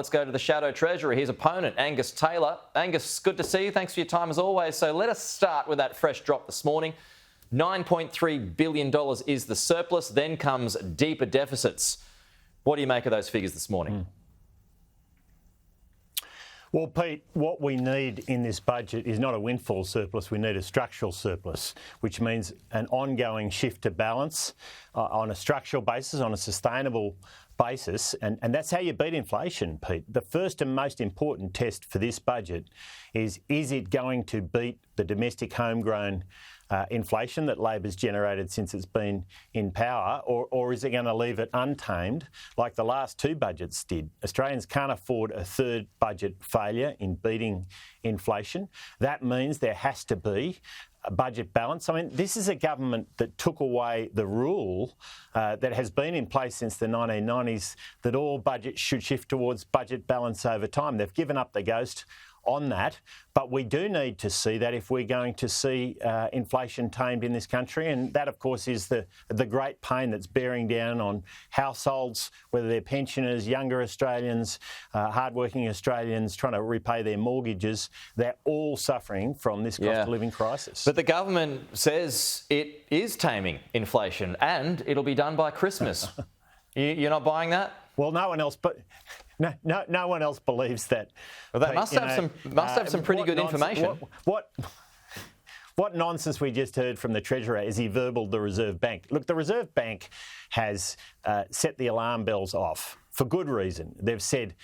Let's go to the Shadow Treasurer, his opponent, Angus Taylor. Angus, good to see you. Thanks for your time as always. So let us start with that fresh drop this morning. $9.3 billion is the surplus, then comes deeper deficits. What do you make of those figures this morning? Well, Pete, what we need in this budget is not a windfall surplus, we need a structural surplus, which means an ongoing shift to balance on a structural basis, on a sustainable basis, and that's how you beat inflation, Pete. The first and most important test for this budget is it going to beat the domestic homegrown inflation that Labor's generated since it's been in power, or is it going to leave it untamed like the last two budgets did? Australians can't afford a third budget failure in beating inflation. That means there has to be a budget balance. I mean, this is a government that took away the rule that has been in place since the 1990s that all budgets should shift towards budget balance over time. They've given up the ghost on that, but we do need to see that if we're going to see inflation tamed in this country, and that of course is the great pain that's bearing down on households, whether they're pensioners, younger Australians, hardworking Australians trying to repay their mortgages. They're all suffering from this cost of living crisis. But the government says it is taming inflation and it'll be done by Christmas. You're not buying that? Well, no one else, but no one else believes that. Well, that must have some pretty good information. What nonsense we just heard from the Treasurer as he verbaled the Reserve Bank. Look, the Reserve Bank has set the alarm bells off for good reason. They've said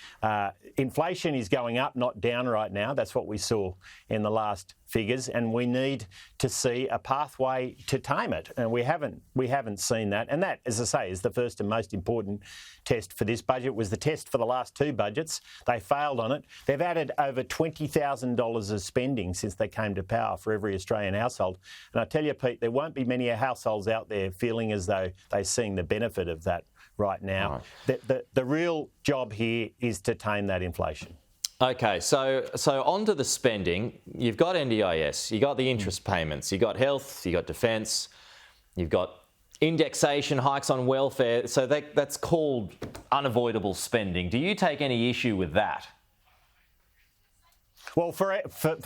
inflation is going up, not down right now. That's what we saw in the last figures, and we need to see a pathway to tame it. And we haven't seen that. And that, as I say, is the first and most important test for this budget. It was the test for the last two budgets. They failed on it. They've added over $20,000 of spending since they came to power for every Australian household. And I tell you, Pete, there won't be many households out there feeling as though they're seeing the benefit of that right now. Right. The real job here is to tame that inflation. Okay, so on to the spending. You've got NDIS, you've got the interest payments, you've got health, you've got defence, you've got indexation, hikes on welfare. So that's called unavoidable spending. Do you take any issue with that? Well, for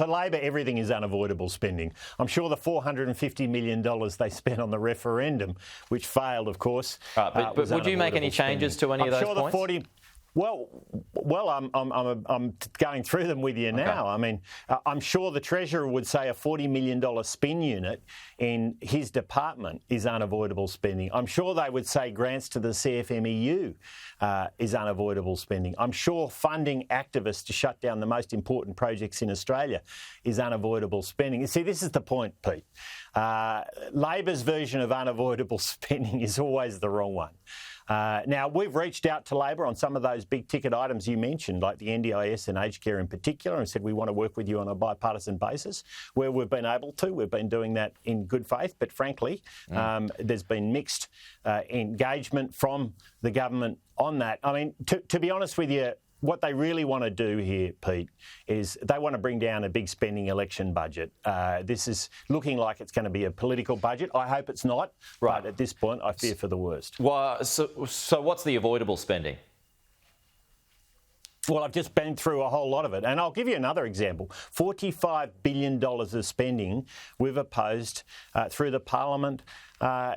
Labor, everything is unavoidable spending. I'm sure the $450 million they spent on the referendum, which failed, of course. But would you make any changes to any of those points? Well, I'm going through them with you now. I mean, I'm sure the Treasurer would say a $40 million spin unit in his department is unavoidable spending. I'm sure they would say grants to the CFMEU is unavoidable spending. I'm sure funding activists to shut down the most important projects in Australia is unavoidable spending. You see, this is the point, Pete. Labor's version of unavoidable spending is always the wrong one. Now, we've reached out to Labor on some of those big ticket items you mentioned, like the NDIS and aged care in particular, and said we want to work with you on a bipartisan basis. Where we've been able to, we've been doing that in good faith, but frankly, there's been mixed engagement from the government on that. I mean, to be honest with you, what they really want to do here, Pete, is they want to bring down a big spending election budget. This is looking like it's going to be a political budget. I hope it's not. Right. But at this point, I fear for the worst. Well, so what's the avoidable spending? Well, I've just been through a whole lot of it. And I'll give you another example. $45 billion of spending we've opposed through the Parliament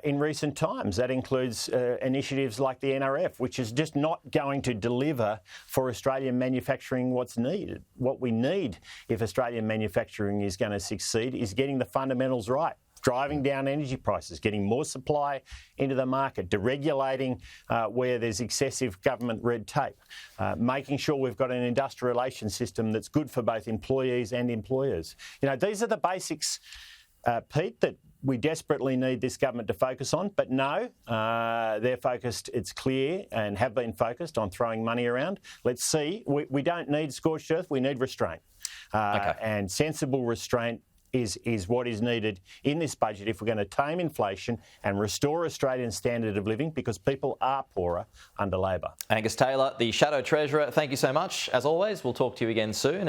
in recent times. That includes initiatives like the NRF, which is just not going to deliver for Australian manufacturing what's needed. What we need if Australian manufacturing is going to succeed is getting the fundamentals right. Driving down energy prices, getting more supply into the market, deregulating where there's excessive government red tape, making sure we've got an industrial relations system that's good for both employees and employers. You know, these are the basics, Pete, that we desperately need this government to focus on. But no, they're focused, it's clear, and have been focused on throwing money around. Let's see. We don't need scorched earth, we need restraint. And sensible restraint is what is needed in this budget if we're going to tame inflation and restore Australian standard of living, because people are poorer under Labor. Angus Taylor, the Shadow Treasurer, thank you so much. As always, we'll talk to you again soon.